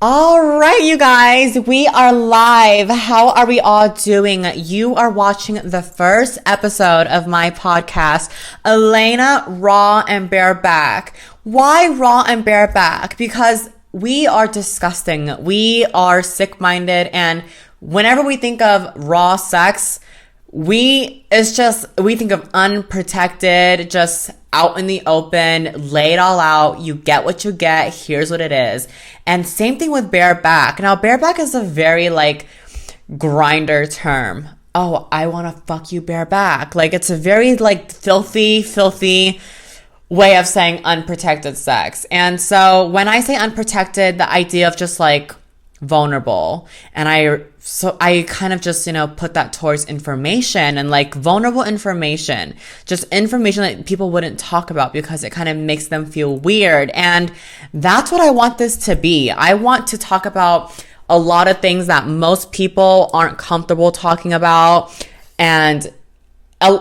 All right, you guys, we are live. How are we all doing? You are watching the first episode of my podcast, Elena, Raw and Bareback. Why raw and bareback? Because we are disgusting. We are sick-minded, and whenever we think of raw sex, we think of unprotected, just out in the open, lay it all out. You get what you get. Here's what it is. And same thing with bareback. Now, bareback is a very grinder term. Oh, I want to fuck you bareback. It's a very filthy way of saying unprotected sex. And so when I say unprotected, the idea of just vulnerable, and I kind of just put that towards information, and vulnerable information, just information that people wouldn't talk about because it kind of makes them feel weird. And that's what I want this to be. I want to talk about a lot of things that most people aren't comfortable talking about. And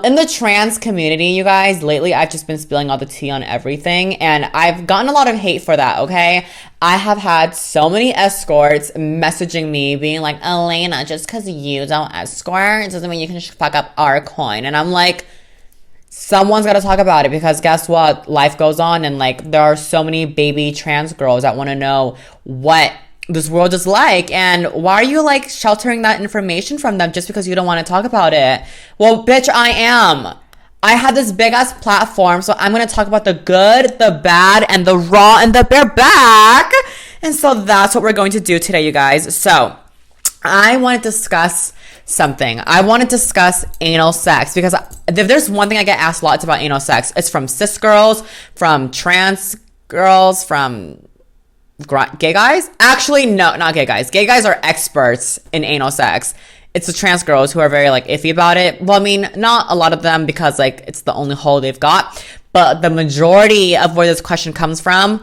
in the trans community, you guys, lately I've just been spilling all the tea on everything, and I've gotten a lot of hate for that, okay? I have had so many escorts messaging me being like, Elena, just because you don't escort doesn't mean you can fuck up our coin. And I'm like, someone's got to talk about it, because guess what? Life goes on, and there are so many baby trans girls that want to know what this world is like, and why are you sheltering that information from them just because you don't want to talk about it? Well, bitch, I am. I have this big ass platform, so I'm going to talk about the good, the bad, and the raw and the bareback. And so that's what we're going to do today, you guys. So I want to discuss something. I want to discuss anal sex, because if there's one thing I get asked a lot, it's about anal sex. It's from cis girls, from trans girls, from gay guys. Actually, no, not gay guys. Gay guys are experts in anal sex. It's the trans girls who are very iffy about it. Well, I mean, not a lot of them, because it's the only hole they've got, but the majority of where this question comes from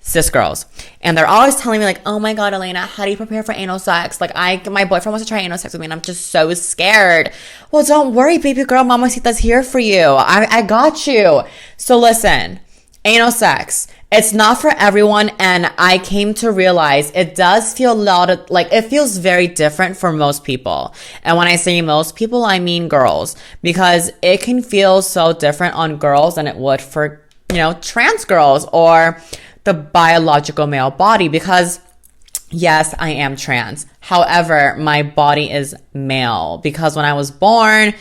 cis girls. And they're always telling me oh my god, Elena, how do you prepare for anal sex? My boyfriend wants to try anal sex with me and I'm just so scared. Well, don't worry, baby girl, Mamacita's here for you. I got you. So listen, anal sex, it's not for everyone, and I came to realize it does feel it feels very different for most people. And when I say most people, I mean girls, because it can feel so different on girls than it would for, trans girls or the biological male body, because yes, I am trans. However, my body is male, because when I was born,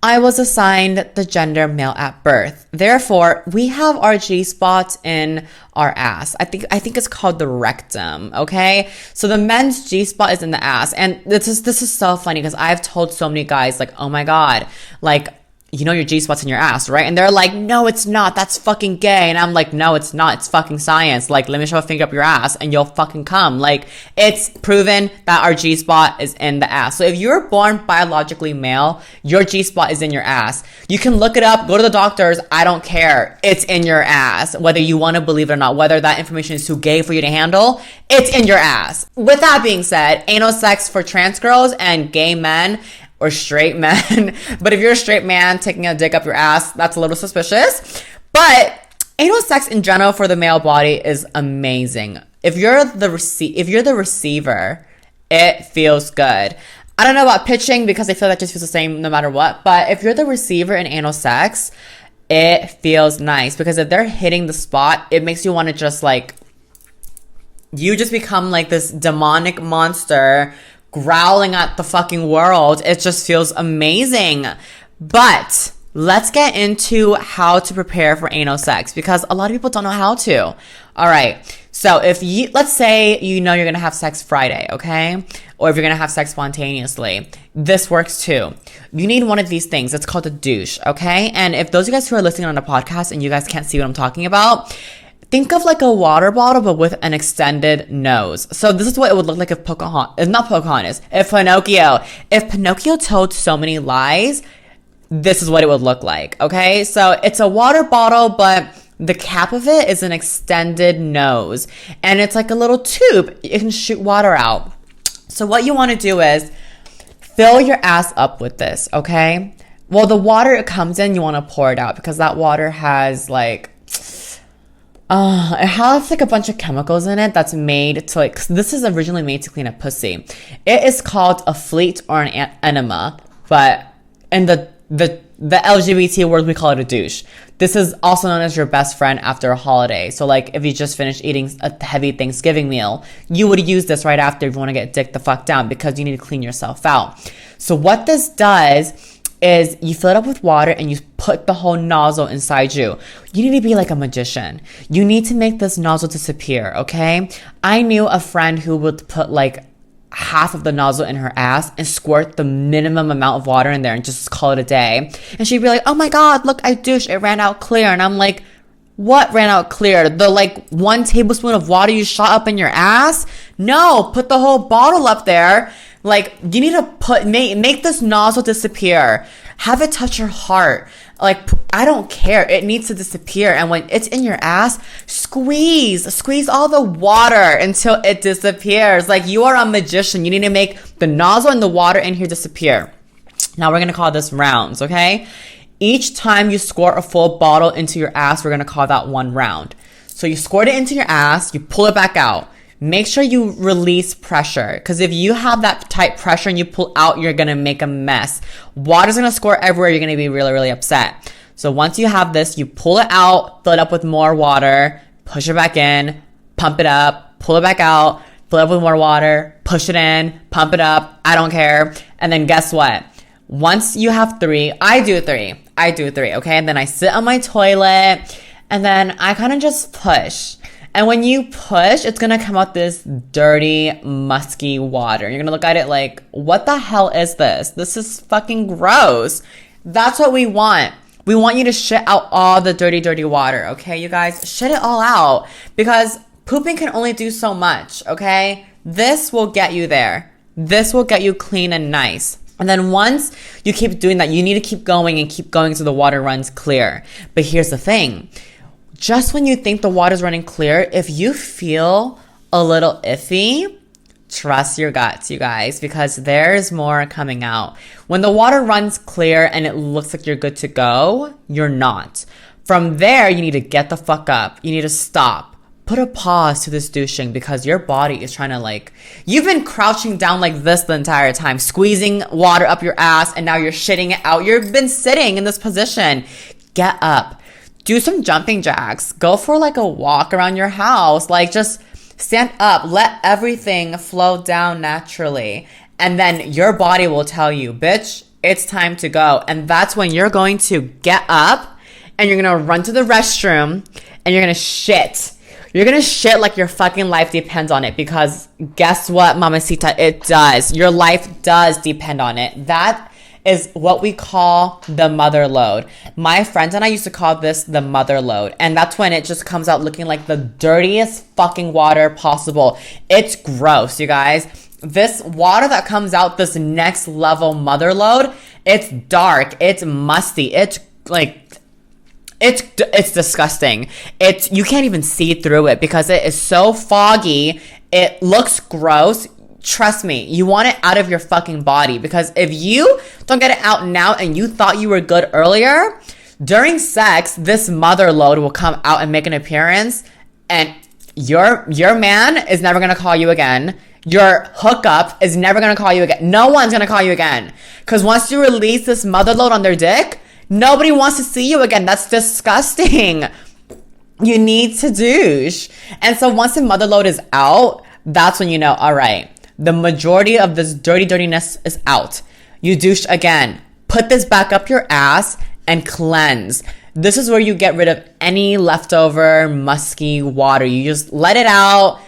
I was assigned the gender male at birth. Therefore, we have our G-spot in our ass. I think it's called the rectum, okay? So the men's G-spot is in the ass. And this is so funny, because I've told so many guys oh my god, your G-spot's in your ass, right? And they're like, no, it's not. That's fucking gay. And I'm like, no, it's not. It's fucking science. Let me shove a finger up your ass and you'll fucking come. It's proven that our G-spot is in the ass. So if you're born biologically male, your G-spot is in your ass. You can look it up, go to the doctors. I don't care. It's in your ass. Whether you want to believe it or not, whether that information is too gay for you to handle, it's in your ass. With that being said, anal sex for trans girls and gay men, or straight men. But if you're a straight man taking a dick up your ass, that's a little suspicious. But anal sex in general for the male body is amazing. If you're the receiver, it feels good. I don't know about pitching, because I feel that just feels the same no matter what. But if you're the receiver in anal sex, it feels nice, because if they're hitting the spot, it makes you want to just you just become this demonic monster growling at the fucking world. It just feels amazing. But let's get into how to prepare for anal sex, because a lot of people don't know how to. All right. So let's say you're going to have sex Friday, okay? Or if you're going to have sex spontaneously, this works too. You need one of these things. It's called a douche, okay? And if those of you guys who are listening on a podcast and you guys can't see what I'm talking about, think of a water bottle, but with an extended nose. So this is what it would look like if Pinocchio told so many lies, this is what it would look like, okay? So it's a water bottle, but the cap of it is an extended nose. And it's a little tube. It can shoot water out. So what you want to do is fill your ass up with this, okay? Well, the water it comes in, you want to pour it out, because that water has It has like a bunch of chemicals in it that's made to like, this is originally made to clean a pussy. It is called a fleet or an enema, but in the LGBT world, we call it a douche. This is also known as your best friend after a holiday. So like if you just finished eating a heavy Thanksgiving meal, you would use this right after if you want to get dicked the fuck down because you need to clean yourself out. So what this does is you fill it up with water and you put the whole nozzle inside you. You need to be like a magician. You need to make this nozzle disappear, okay? I knew a friend who would put like half of the nozzle in her ass and squirt the minimum amount of water in there and just call it a day. And she'd be like, oh my God, look, I douche, it ran out clear. And I'm like, what ran out clear? The like 1 tablespoon of water you shot up in your ass? No, put the whole bottle up there. Like, you need to make this nozzle disappear. Have it touch your heart. Like, I don't care. It needs to disappear. And when it's in your ass, squeeze all the water until it disappears. Like, you are a magician. You need to make the nozzle and the water in here disappear. Now we're going to call this rounds, okay? Each time you squirt a full bottle into your ass, we're going to call that 1 round. So you squirt it into your ass, you pull it back out. Make sure you release pressure, because if you have that tight pressure and you pull out, you're going to make a mess. Water's going to squirt everywhere. You're going to be really, really upset. So once you have this, you pull it out, fill it up with more water, push it back in, pump it up, pull it back out, fill it up with more water, push it in, pump it up. I don't care. And then guess what? Once you have 3, I do 3, okay? And then I sit on my toilet and then I kind of just push. And when you push, it's going to come out this dirty, musky water. You're going to look at it like, what the hell is this? This is fucking gross. That's what we want. We want you to shit out all the dirty, dirty water, okay, you guys? Shit it all out, because pooping can only do so much, okay? This will get you there. This will get you clean and nice. And then once you keep doing that, you need to keep going so the water runs clear. But here's the thing. Just when you think the water's running clear, if you feel a little iffy, trust your guts, you guys, because there's more coming out. When the water runs clear and it looks like you're good to go, you're not. From there, you need to get the fuck up. You need to stop. Put a pause to this douching, because your body is trying to like, you've been crouching down like this the entire time, squeezing water up your ass, and now you're shitting it out. You've been sitting in this position. Get up. Do some jumping jacks. Go for like a walk around your house. Like, just stand up. Let everything flow down naturally. And then your body will tell you, bitch, it's time to go. And that's when you're going to get up and you're going to run to the restroom and you're going to shit. You're going to shit like your fucking life depends on it, because guess what, mamacita? It does. Your life does depend on it. That is what we call the mother lode. My friends and I used to call this the mother lode. And that's when it just comes out looking like the dirtiest fucking water possible. It's gross, you guys. This water that comes out, this next level mother lode, it's dark, it's musty, it's like, it's disgusting. You can't even see through it because it is so foggy. It looks gross. Trust me, you want it out of your fucking body, because if you don't get it out now and you thought you were good earlier, during sex, this mother lode will come out and make an appearance, and your man is never going to call you again. Your hookup is never going to call you again. No one's going to call you again, because once you release this mother lode on their dick, nobody wants to see you again. That's disgusting. You need to douche. And so once the mother lode is out, that's when you know, all right, the majority of this dirtiness is out. You douche again. Put this back up your ass and cleanse. This is where you get rid of any leftover musky water. You just let it out,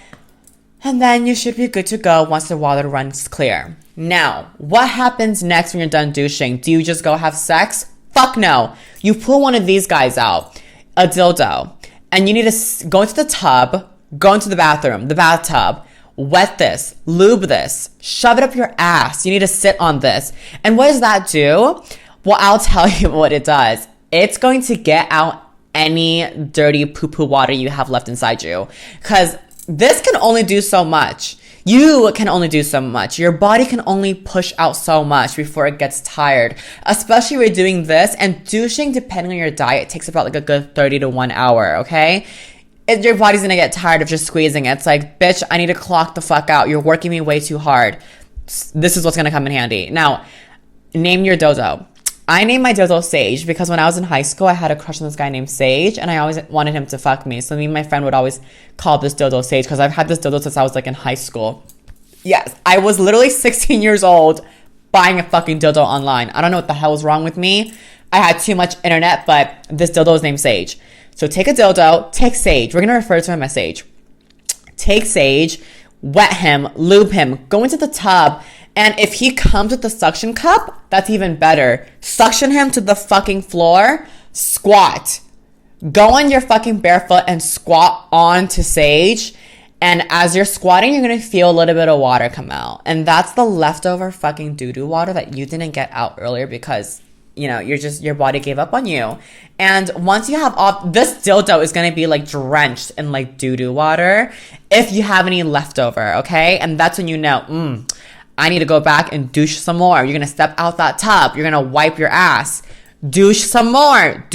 and then you should be good to go once the water runs clear. Now, what happens next when you're done douching? Do you just go have sex? Fuck no. You pull one of these guys out, a dildo, and you need to go into the tub, go into the bathroom, the bathtub, wet this, lube this, shove it up your ass. You need to sit on this. And what does that do? Well, I'll tell you what it does. It's going to get out any dirty poo-poo water you have left inside you, because this can only do so much. You can only do so much. Your body can only push out so much before it gets tired, especially when you're doing this. And douching, depending on your diet, takes about like a good 30 to 1 hour, okay? your body's gonna get tired of just squeezing it. It's like, bitch, I need to clock the fuck out. You're working me way too hard. This is what's gonna come in handy. Now, name your dildo. I named my dildo Sage because when I was in high school, I had a crush on this guy named Sage, and I always wanted him to fuck me. So me and my friend would always call this dildo Sage because I've had this dildo since I was like in high school. Yes, I was literally 16 years old buying a fucking dildo online. I don't know what the hell was wrong with me. I had too much internet, but this dildo is named Sage. So take a dildo, take Sage. We're going to refer to him as Sage. Take Sage, wet him, lube him, go into the tub, and if he comes with the suction cup, that's even better. Suction him to the fucking floor, squat. Go on your fucking barefoot and squat onto Sage. And as you're squatting, you're going to feel a little bit of water come out. And that's the leftover fucking doo-doo water that you didn't get out earlier because, you know, your body gave up on you. And once you have this dildo is going to be like drenched in like doo-doo water if you have any leftover, okay? And that's when you know, I need to go back and douche some more. You're going to step out that tub. You're going to wipe your ass. Douche some more.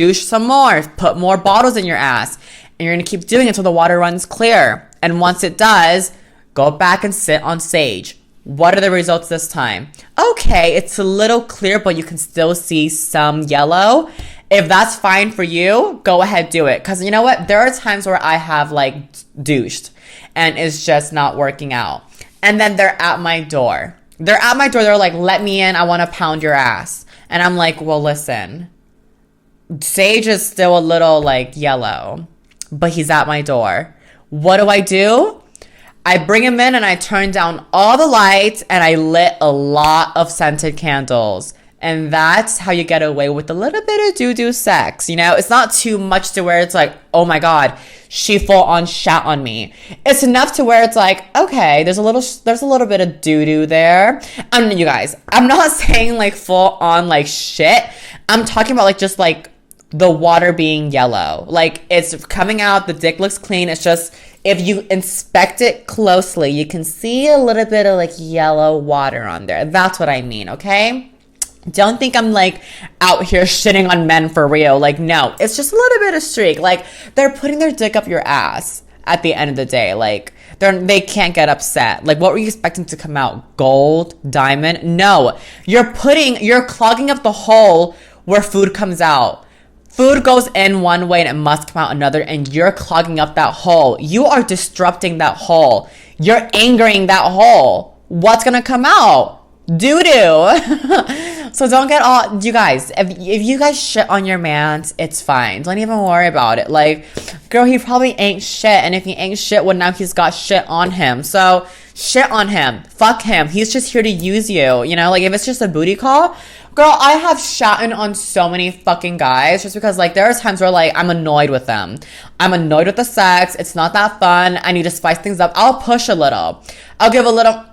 Put more bottles in your ass. And you're going to keep doing it until the water runs clear. And once it does, go back and sit on Sage. What are the results this time? Okay, it's a little clear, but you can still see some yellow. If that's fine for you, go ahead, do it. Because you know what? There are times where I have like douched and it's just not working out. And then they're at my door. They're like, let me in. I want to pound your ass. And I'm like, well, listen. Sage is still a little like yellow, but he's at my door. What do? I bring him in and I turn down all the lights and I lit a lot of scented candles. And that's how you get away with a little bit of doo-doo sex. You know, it's not too much to where it's like, oh my God, she full on shat on me. It's enough to where it's like, okay, there's a little bit of doo-doo there. You guys, I'm not saying like full on like shit. I'm talking about like just like the water being yellow. Like it's coming out, the dick looks clean. It's just, if you inspect it closely, you can see a little bit of like yellow water on there. That's what I mean, okay? Don't think I'm like out here shitting on men for real. Like, no, it's just a little bit of streak. Like, they're putting their dick up your ass at the end of the day. Like, they can't get upset. Like, what were you expecting to come out? Gold? Diamond? No. You're clogging up the hole where food comes out. Food goes in one way and it must come out another, and you're clogging up that hole. You are disrupting that hole. You're angering that hole. What's gonna come out? Doo-doo. So don't get all, you guys, if you guys shit on your mans, it's fine. Don't even worry about it. Like, girl, he probably ain't shit. And if he ain't shit, well, now he's got shit on him. So shit on him. Fuck him. He's just here to use you. You know, like if it's just a booty call, girl, I have shatten on so many fucking guys just because like there are times where like I'm annoyed with them. I'm annoyed with the sex. It's not that fun. I need to spice things up. I'll push a little. I'll give a little,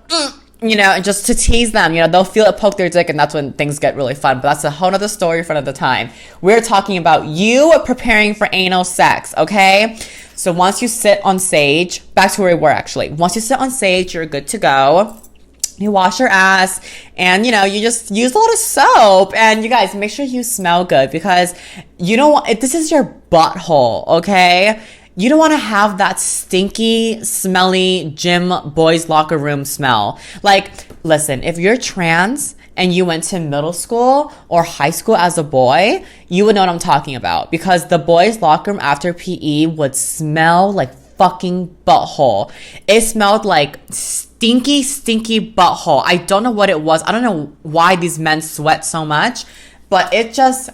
you know, just to tease them. You know, they'll feel it poke their dick and that's when things get really fun. But that's a whole nother story for another time. We're talking about you preparing for anal sex, okay? So once you sit on Sage, back to where we were actually. Once you sit on Sage, you're good to go. You wash your ass and, you know, you just use a lot of soap. And you guys, make sure you smell good because you don't want, this is your butthole, okay? You don't want to have that stinky, smelly gym boys locker room smell. Like, listen, if you're trans and you went to middle school or high school as a boy, you would know what I'm talking about because the boys locker room after PE would smell like fucking butthole. It smelled like stinky butthole. I don't know what it was. I don't know why these men sweat so much, but it just,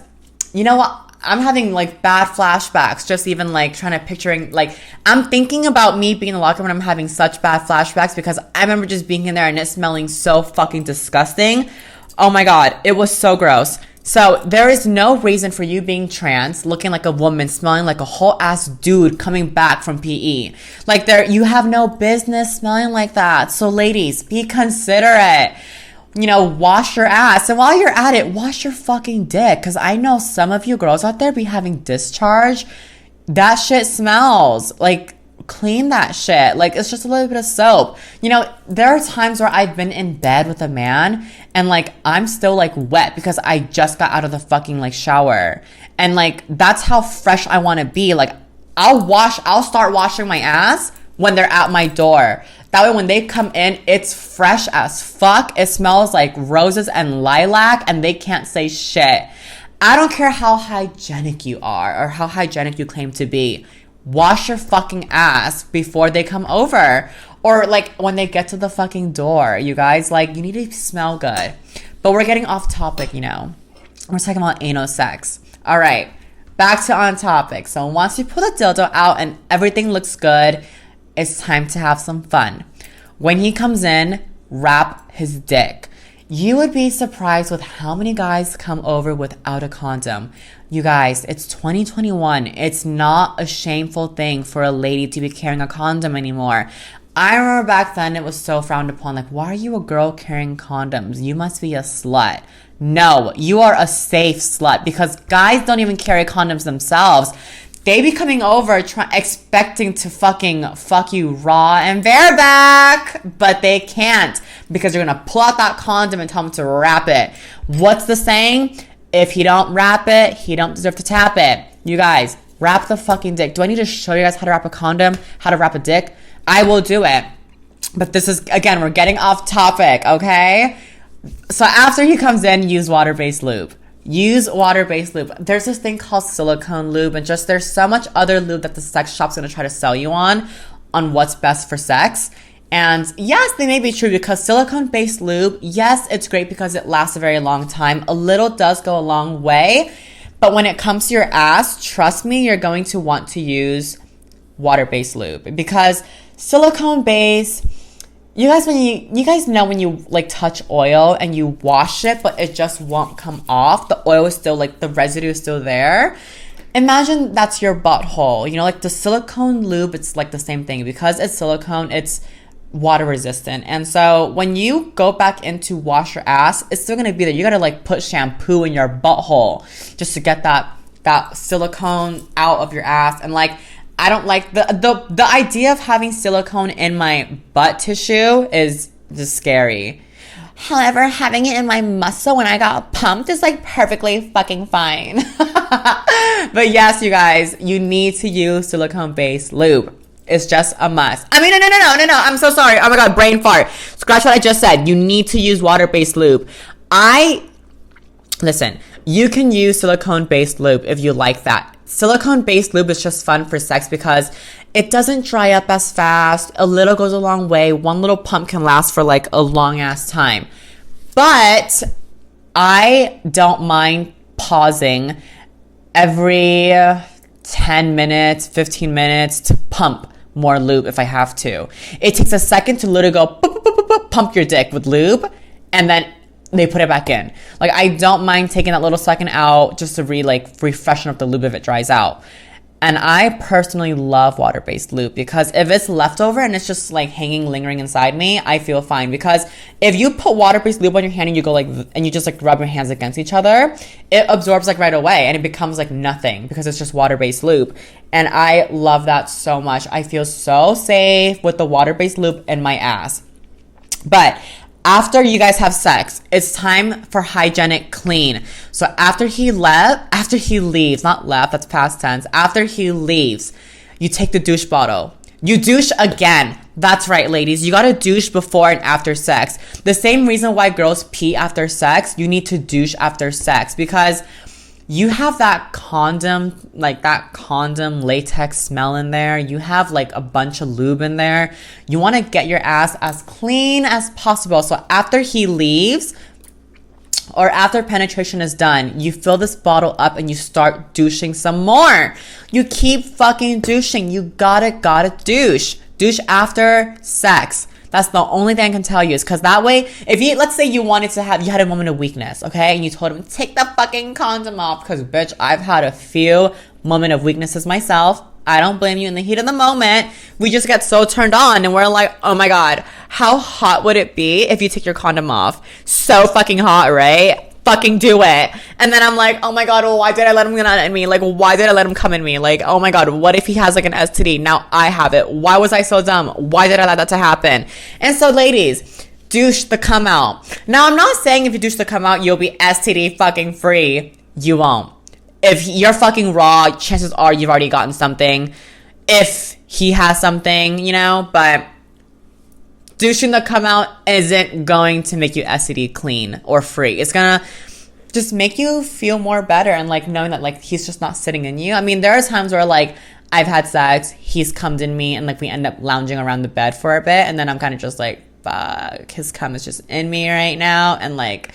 you know what? I'm having like bad flashbacks, just even like trying to picturing, like I'm thinking about me being in the locker room and I'm having such bad flashbacks because I remember just being in there and it smelling so fucking disgusting. Oh my God, it was so gross. So there is no reason for you being trans, looking like a woman, smelling like a whole ass dude coming back from PE. Like you have no business smelling like that. So ladies, be considerate. You know, wash your ass. And while you're at it, wash your fucking dick. Because I know some of you girls out there be having discharge. That shit smells. Like, clean that shit. Like, it's just a little bit of soap. You know, there are times where I've been in bed with a man and, like, I'm still, like, wet because I just got out of the fucking, like, shower. And, like, that's how fresh I want to be. Like, I'll start washing my ass when they're at my door. That way when they come in, it's fresh as fuck. It smells like roses and lilac, and they can't say shit. I don't care how hygienic you are or how hygienic you claim to be. Wash your fucking ass before they come over. Or like when they get to the fucking door, you guys, like you need to smell good. But we're getting off topic, you know. We're talking about anal sex. All right, back to on topic. So once you pull the dildo out and everything looks good, it's time to have some fun. When he comes in, wrap his dick. You would be surprised with how many guys come over without a condom. You guys, it's 2021. It's not a shameful thing for a lady to be carrying a condom anymore. I remember back then it was so frowned upon. Like, why are you a girl carrying condoms? You must be a slut. No, you are a safe slut because guys don't even carry condoms themselves. They be coming over expecting to fucking fuck you raw and bareback, but they can't because you're gonna pull out that condom and tell them to wrap it. What's the saying? If he don't wrap it, he don't deserve to tap it. You guys, wrap the fucking dick. Do I need to show you guys how to wrap a condom? How to wrap a dick? I will do it. But this is, again, we're getting off topic, okay? So after he comes in, use water-based lube. Use water-based lube. There's this thing called silicone lube, and just there's so much other lube that the sex shop's gonna try to sell you on what's best for sex. And yes, they may be true because silicone-based lube, yes, it's great because it lasts a very long time. A little does go a long way. But when it comes to your ass, trust me, you're going to want to use water-based lube because silicone-based, you guys know when you like touch oil and you wash it, but it just won't come off. The oil is still like the residue is still there. Imagine that's your butthole. You know, like the silicone lube, it's like the same thing because it's silicone. It's water resistant, and so when you go back in to wash your ass, it's still gonna be there. You gotta like put shampoo in your butthole just to get that silicone out of your ass. And like, I don't like the idea of having silicone in my butt tissue is just scary. However, having it in my muscle when I got pumped is like perfectly fucking fine. But yes, you guys, you need to use silicone-based lube. It's just a must. I mean, no. I'm so sorry. Oh my God, brain fart. Scratch what I just said. You need to use water-based lube. Listen, you can use silicone-based lube if you like that. Silicone-based lube is just fun for sex because it doesn't dry up as fast. A little goes a long way. One little pump can last for like a long ass time. But I don't mind pausing every 10 minutes, 15 minutes to pump more lube if I have to. It takes a second to literally go boop, boop, boop, boop, boop, pump your dick with lube, and then they put it back in. Like, I don't mind taking that little second out just to refreshen up the lube if it dries out. And I personally love water-based lube because if it's leftover and it's just like hanging, lingering inside me, I feel fine. Because if you put water-based lube on your hand and you go and you just like rub your hands against each other, it absorbs like right away and it becomes like nothing because it's just water-based lube. And I love that so much. I feel so safe with the water-based lube in my ass. But after you guys have sex, it's time for hygienic clean. So after he leaves, not left, that's past tense. After he leaves, you take the douche bottle. You douche again. That's right, ladies. You gotta douche before and after sex. The same reason why girls pee after sex, you need to douche after sex because you have that condom latex smell in there. You have like a bunch of lube in there. You want to get your ass as clean as possible. So after he leaves or after penetration is done, you fill this bottle up and you start douching some more. You keep fucking douching. You gotta douche. Douche after sex. That's the only thing I can tell you is because that way, let's say you had a moment of weakness, okay? And you told him, take the fucking condom off because, bitch, I've had a few moment of weaknesses myself. I don't blame you in the heat of the moment. We just get so turned on and we're like, oh my God, how hot would it be if you take your condom off? So fucking hot, right? Fucking do it. And then I'm like, oh my God, why did I let him get on me? Like, why did I let him come in me? Like, oh my God, what if he has like an STD? Now I have it. Why was I so dumb? Why did I let that to happen? And so ladies, douche the come out. Now I'm not saying if you douche the come out, you'll be STD fucking free. You won't. If you're fucking raw, chances are you've already gotten something. If he has something, you know, but douching that come out isn't going to make you STD clean or free. It's gonna just make you feel more better, and like knowing that like he's just not sitting in you. I mean, there are times where like I've had sex, he's cummed in me, and like we end up lounging around the bed for a bit, and then I'm kind of just like, fuck, his cum is just in me right now, and like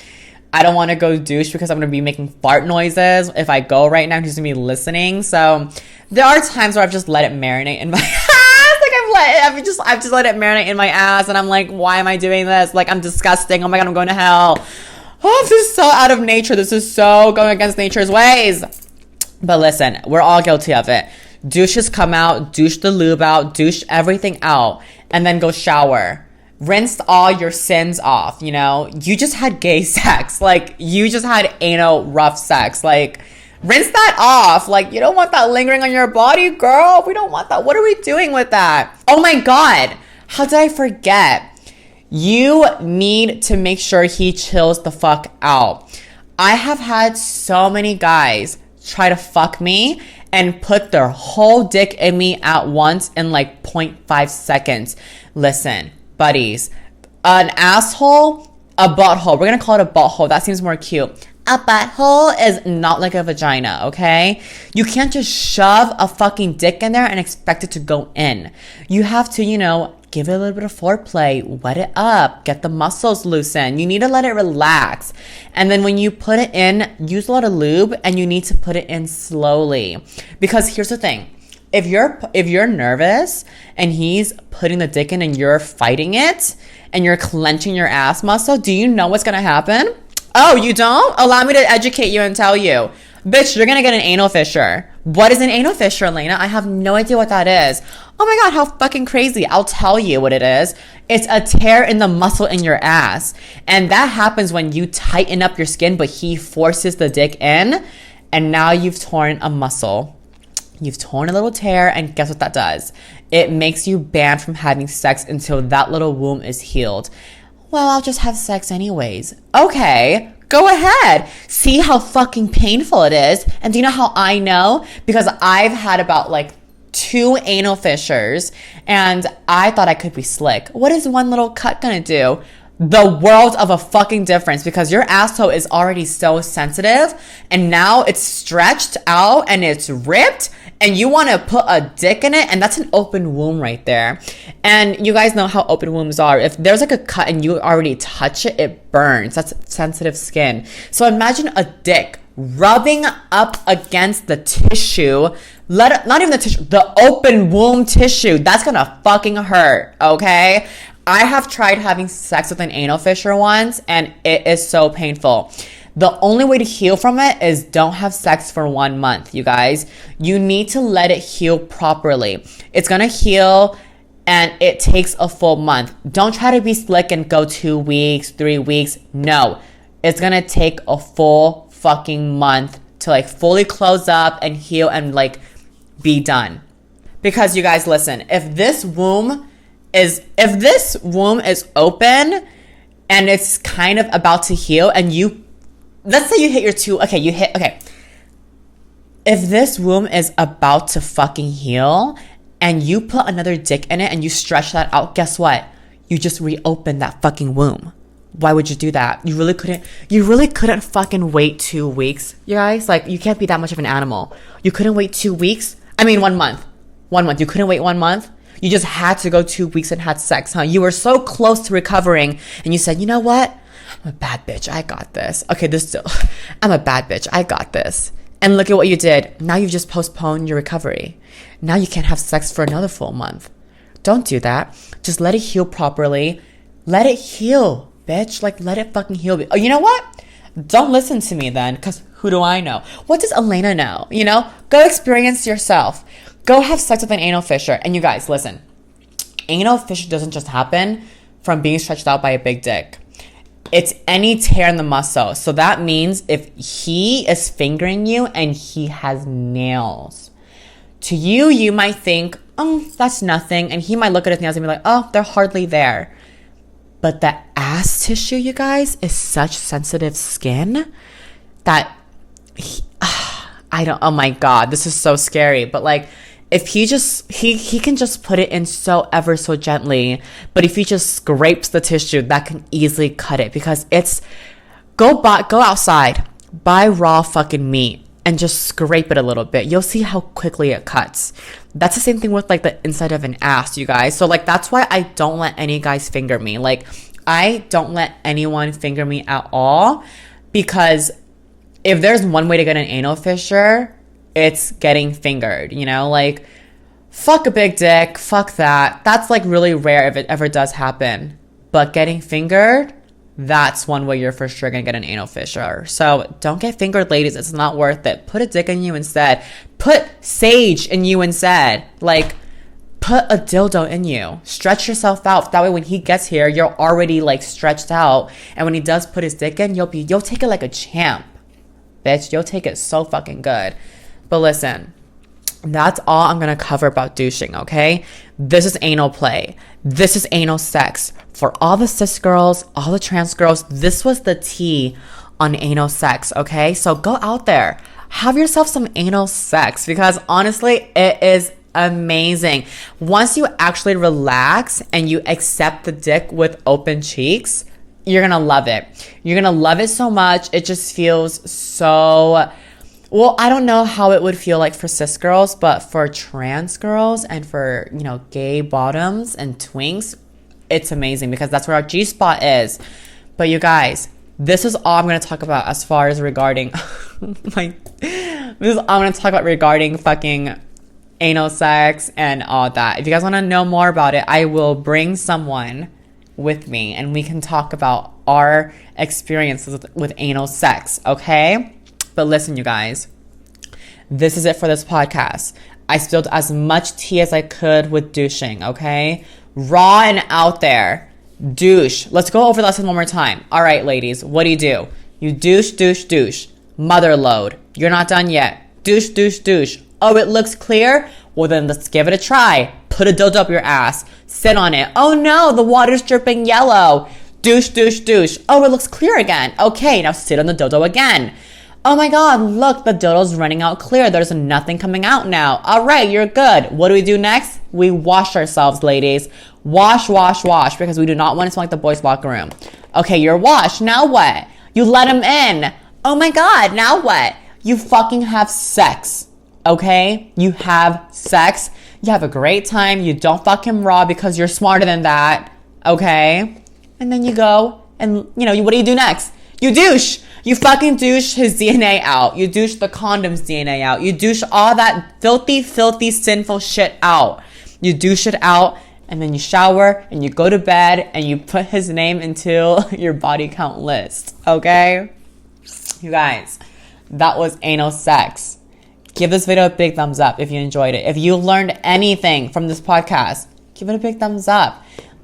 I don't want to go douche because I'm gonna be making fart noises if I go right now. He's gonna be listening. So there are times where I've just let it marinate in my I've just let it marinate in my ass, and I'm like, why am I doing this? Like, I'm disgusting. Oh my god, I'm going to hell. Oh, this is so out of nature. This is so going against nature's ways. But listen, we're all guilty of it. Douches come out, douche the lube out, douche everything out, and then go shower. Rinse all your sins off, you know? You just had gay sex. Like, you just had anal rough sex. Like, rinse that off. Like, you don't want that lingering on your body, girl. We don't want that. What are we doing with that? Oh my God. How did I forget? You need to make sure he chills the fuck out. I have had so many guys try to fuck me and put their whole dick in me at once in like 0.5 seconds. Listen, buddies, an asshole, a butthole. We're going to call it a butthole. That seems more cute. A butthole is not like a vagina, okay? You can't just shove a fucking dick in there and expect it to go in. You have to, you know, give it a little bit of foreplay, wet it up, get the muscles loosened. You need to let it relax. And then when you put it in, use a lot of lube, and you need to put it in slowly. Because here's the thing. If you're nervous and he's putting the dick in and you're fighting it and you're clenching your ass muscle, do you know what's going to happen? Oh, you don't? Allow me to educate you and tell you. Bitch, you're going to get an anal fissure. What is an anal fissure, Elena? I have no idea what that is. Oh my God, how fucking crazy. I'll tell you what it is. It's a tear in the muscle in your ass. And that happens when you tighten up your skin, but he forces the dick in, and now you've torn a muscle. You've torn a little tear, and guess what that does? It makes you banned from having sex until that little wound is healed. Well, I'll just have sex anyways. Okay, go ahead. See how fucking painful it is. And do you know how I know? Because I've had about like 2 anal fissures, and I thought I could be slick. What is one little cut gonna do? The world of a fucking difference, because your asshole is already so sensitive, and now it's stretched out and it's ripped, and you want to put a dick in it, and that's an open wound right there. And you guys know how open wounds are. If there's like a cut and you already touch it, it burns. That's sensitive skin. So imagine a dick rubbing up against the tissue, not even the tissue, the open wound tissue. That's gonna fucking hurt, okay? I have tried having sex with an anal fissure once, and it is so painful. The only way to heal from it is don't have sex for 1 month, you guys. You need to let it heal properly. It's gonna heal, and it takes a full month. Don't try to be slick and go 2 weeks, 3 weeks. No, it's gonna take a full fucking month to like fully close up and heal and like be done. Because you guys, listen, if this womb is open and it's kind of about to heal, and let's say you hit your if this womb is about to fucking heal and you put another dick in it and you stretch that out, guess what? You just reopened that fucking womb. Why would you do that? You really couldn't fucking wait 2 weeks, you guys. Like, you can't be that much of an animal. You couldn't wait 2 weeks. I mean, 1 month. 1 month. You couldn't wait 1 month. You just had to go 2 weeks and had sex, huh? You were so close to recovering, and you said, you know what? I'm a bad bitch. I got this. Okay, I'm a bad bitch. I got this. And look at what you did. Now you've just postponed your recovery. Now you can't have sex for another full month. Don't do that. Just let it heal properly. Let it heal, bitch. Like, let it fucking heal. Oh, you know what? Don't listen to me then, because who do I know? What does Elena know? You know? Go experience yourself. Go have sex with an anal fissure. And you guys, listen. Anal fissure doesn't just happen from being stretched out by a big dick. It's any tear in the muscle. So that means if he is fingering you and he has nails, to you, you might think, oh, that's nothing. And he might look at his nails and be like, oh, they're hardly there. But the ass tissue, you guys, is such sensitive skin that oh my God, this is so scary. But like, if he can just put it in so ever so gently, but if he just scrapes the tissue, that can easily cut it, because go outside, buy raw fucking meat and just scrape it a little bit. You'll see how quickly it cuts. That's the same thing with like the inside of an ass, you guys. So like, that's why I don't let any guys finger me. Like, I don't let anyone finger me at all, because if there's one way to get an anal fissure, it's getting fingered, you know? Like, fuck a big dick, fuck that. That's like really rare if it ever does happen. But getting fingered, that's one way you're for sure gonna get an anal fissure. So don't get fingered, ladies. It's not worth it. Put a dick in you instead. Put sage in you instead. Like, put a dildo in you. Stretch yourself out. That way when he gets here, you're already like stretched out. And when he does put his dick in, you'll take it like a champ. Bitch, you'll take it so fucking good. But listen, that's all I'm gonna cover about douching, okay? This is anal play. This is anal sex. For all the cis girls, all the trans girls, this was the tea on anal sex, okay? So go out there, have yourself some anal sex, because honestly, it is amazing. Once you actually relax and you accept the dick with open cheeks, you're gonna love it. You're gonna love it so much. It just feels so... Well, I don't know how it would feel like for cis girls, but for trans girls and for, you know, gay bottoms and twinks, it's amazing, because that's where our G-spot is. But you guys, this is all I'm going to talk about as far as regarding this is all I'm going to talk about regarding fucking anal sex and all that. If you guys want to know more about it, I will bring someone with me and we can talk about our experiences with anal sex, okay? But listen, you guys, this is it for this podcast. I spilled as much tea as I could with douching, okay? Raw and out there. Douche. Let's go over the lesson one more time. All right, ladies, what do? You douche, douche, douche. Mother lode. You're not done yet. Douche, douche, douche. Oh, it looks clear? Well, then let's give it a try. Put a dildo up your ass. Sit on it. Oh no, the water's dripping yellow. Douche, douche, douche. Oh, it looks clear again. Okay, now sit on the dildo again. Oh my God, look, the dildo's running out clear. There's nothing coming out now. All right, you're good. What do we do next? We wash ourselves, ladies. Wash, wash, wash, because we do not want to smell like the boys' locker room. Okay, you're washed. Now what? You let him in. Oh my God, now what? You fucking have sex, okay? You have sex. You have a great time. You don't fuck him raw because you're smarter than that, okay? And then you go and, you know, what do you do next? You douche. You fucking douche his DNA out. You douche the condom's DNA out. You douche all that filthy, filthy, sinful shit out. You douche it out, and then you shower, and you go to bed, and you put his name into your body count list, okay? You guys, that was anal sex. Give this video a big thumbs up if you enjoyed it. If you learned anything from this podcast, give it a big thumbs up.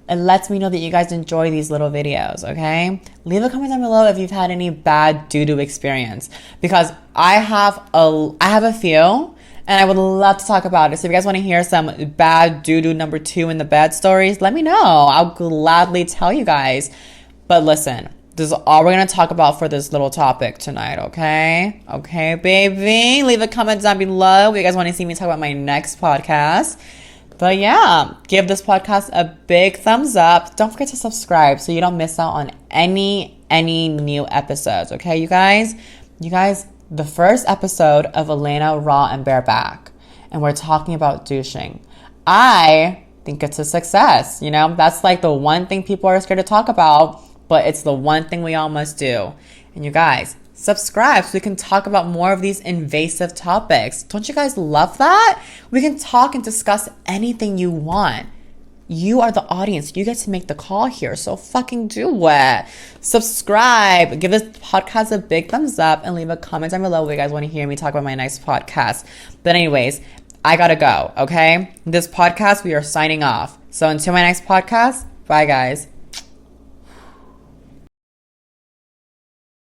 It lets me know that you guys enjoy these little videos, okay? Leave a comment down below if you've had any bad doo-doo experience, because I have a few, and I would love to talk about it. So if you guys want to hear some bad doo-doo number 2 in the bed stories, let me know. I'll gladly tell you guys. But listen, this is all we're going to talk about for this little topic tonight, okay? Okay, baby? Leave a comment down below if you guys want to see me talk about my next podcast. But yeah, give this podcast a big thumbs up. Don't forget to subscribe so you don't miss out on any new episodes, okay, you guys? You guys, the first episode of Elena Raw and Bareback, and we're talking about douching. I think it's a success, you know? That's like the one thing people are scared to talk about, but it's the one thing we all must do. And you guys, subscribe so we can talk about more of these invasive topics. Don't you guys love that? We can talk and discuss anything you want. You are the audience. You get to make the call here, so fucking do it. Subscribe. Give this podcast a big thumbs up and leave a comment down below if you guys want to hear me talk about my next podcast. But anyways, I gotta go, okay? This podcast, we are signing off. So until my next podcast, bye guys.